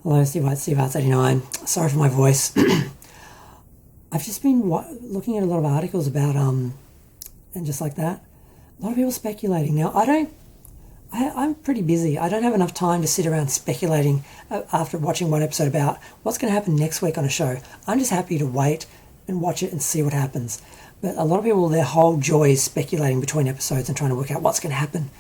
Hello, Steve White, Steve Arts 89. Sorry for my voice. I've just been looking at a lot of articles about, and just like that, a lot of people speculating. Now, I'm pretty busy. I don't have enough time to sit around speculating after watching one episode about what's going to happen next week on a show. I'm just happy to wait and watch it and see what happens. But a lot of people, their whole joy is speculating between episodes and trying to work out what's going to happen.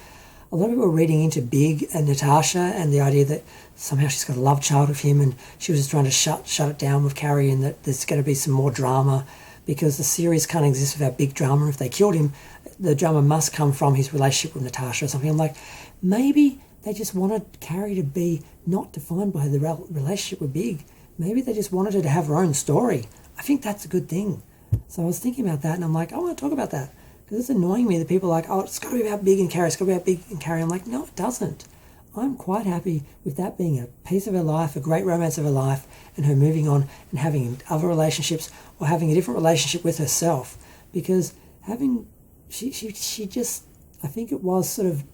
A lot of people are reading into Big and Natasha and the idea that somehow she's got a love child with him and she was just trying to shut it down with Carrie, and that there's going to be some more drama because the series can't exist without big drama. If they killed him, the drama must come from his relationship with Natasha or something. I'm like, maybe they just wanted Carrie to be not defined by the relationship with Big. Maybe they just wanted her to have her own story. I think that's a good thing. So I was thinking about that and I'm like, I want to talk about that. Because it's annoying me that people are like, oh, it's got to be about Big and Carrie, it's got to be about Big and Carrie. I'm like, no, it doesn't. I'm quite happy with that being a piece of her life, a great romance of her life, and her moving on and having other relationships or having a different relationship with herself. Because she just, I think it was sort of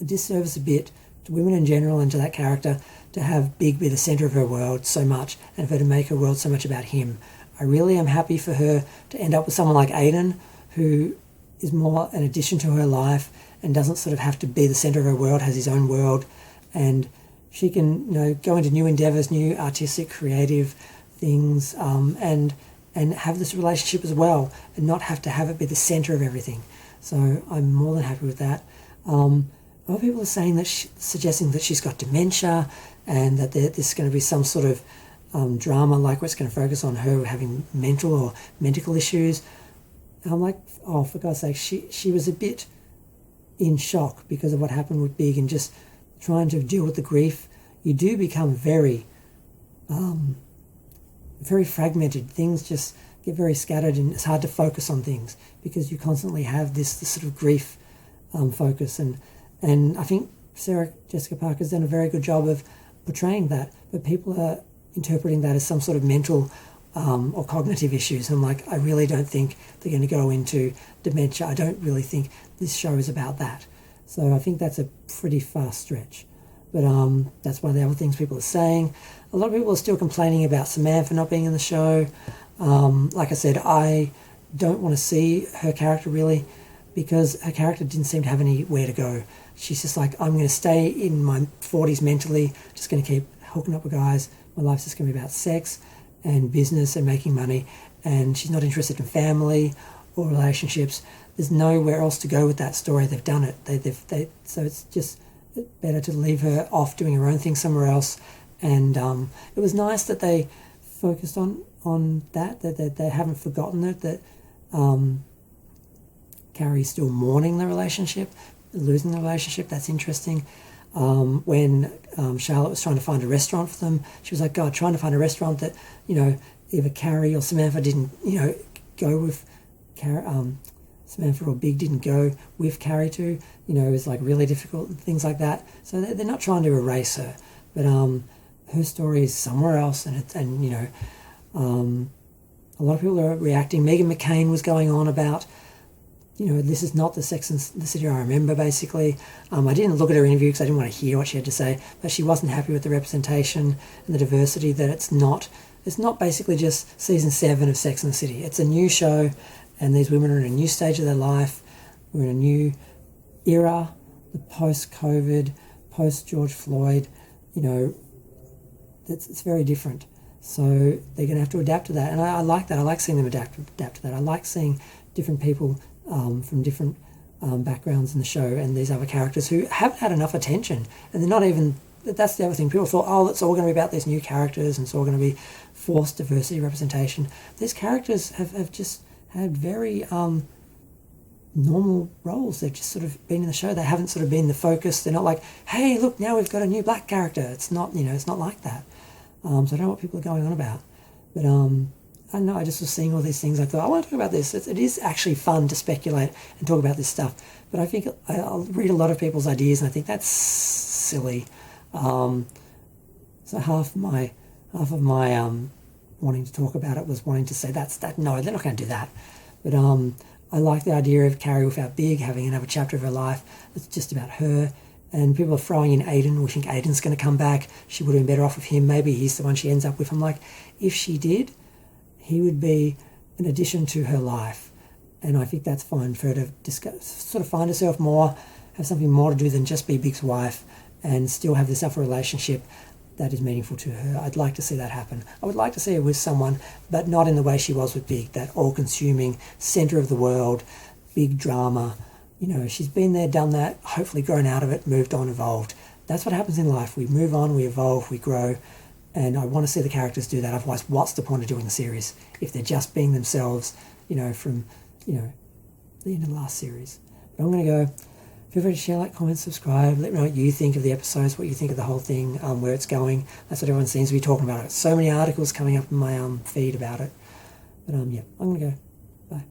a disservice a bit to women in general and to that character to have Big be the centre of her world so much and for her to make her world so much about him. I really am happy for her to end up with someone like Aidan, who is more an addition to her life and doesn't sort of have to be the centre of her world, has his own world, and she can, go into new endeavours, new artistic, creative things, and have this relationship as well, and not have to have it be the centre of everything. So I'm more than happy with that. Other people are saying that, suggesting that she's got dementia, and that there's going to be some sort of drama, like where it's going to focus on her having mental or medical issues. I'm like, oh, for God's sake, she was a bit in shock because of what happened with Big and just trying to deal with the grief. You do become very, very fragmented. Things just get very scattered and it's hard to focus on things because you constantly have this sort of grief focus. And I think Sarah Jessica Parker's done a very good job of portraying that, but people are interpreting that as some sort of mental or cognitive issues. And I'm like, I really don't think they're going to go into dementia. I don't really think this show is about that. So I think that's a pretty far stretch. But that's one of the other things people are saying. A lot of people are still complaining about Samantha not being in the show. Like I said, I don't want to see her character really because her character didn't seem to have anywhere to go. She's just like, I'm going to stay in my 40s mentally, just going to keep hooking up with guys. My life's just going to be about sex and business and making money, and she's not interested in family or relationships. There's nowhere else to go with that story. They've done it. So it's just better to leave her off doing her own thing somewhere else. And it was nice that they focused on that they haven't forgotten it, that Carrie's still mourning the relationship, losing the relationship. That's interesting. When Charlotte was trying to find a restaurant for them, she was like, God, trying to find a restaurant that, either Carrie or Samantha didn't, go with Samantha or Big didn't go with Carrie to, it was like really difficult and things like that. So they're not trying to erase her, but her story is somewhere else, and a lot of people are reacting. Meghan McCain was going on about, this is not the Sex and the City I remember, basically. I didn't look at her interview because I didn't want to hear what she had to say, but she wasn't happy with the representation and the diversity, that it's not basically just season 7 of Sex and the City. It's a new show, and these women are in a new stage of their life. We're in a new era, the post-COVID, post-George Floyd, it's very different. So they're going to have to adapt to that, and I like that. I like seeing them adapt to that. I like seeing different people from different backgrounds in the show, and these other characters who haven't had enough attention, and they're not even, that's the other thing. People thought, oh, it's all going to be about these new characters and it's all going to be forced diversity representation. These characters have just had very normal roles. They've just sort of been in the show. They haven't sort of been the focus. They're not like, hey, look, now we've got a new black character. It's not, it's not like that. So I don't know what people are going on about, but I don't know, I just was seeing all these things. I thought, I want to talk about this. It is actually fun to speculate and talk about this stuff. But I think I'll read a lot of people's ideas, and I think that's silly. So half of my wanting to talk about it was wanting to say no, they're not going to do that. But I like the idea of Carrie without Big, having another chapter of her life that's just about her And people are throwing in Aidan, wishing Aidan's going to come back. She would have been better off with him. Maybe he's the one she ends up with. I'm like, if she did, he would be an addition to her life. And I think that's fine for her to discuss, sort of find herself more, have something more to do than just be Big's wife, and still have this other relationship that is meaningful to her. I'd like to see that happen. I would like to see her with someone, but not in the way she was with Big, that all-consuming, centre of the world, big drama. You know, she's been there, done that, hopefully grown out of it, moved on, evolved. That's what happens in life. We move on, we evolve, we grow, and I want to see the characters do that. Otherwise, what's the point of doing the series if they're just being themselves, from, the end of the last series? But I'm going to go. Feel free to share, like, comment, subscribe. Let me know what you think of the episodes, what you think of the whole thing, where it's going. That's what everyone seems to be talking about. So many articles coming up in my feed about it. But yeah, I'm going to go.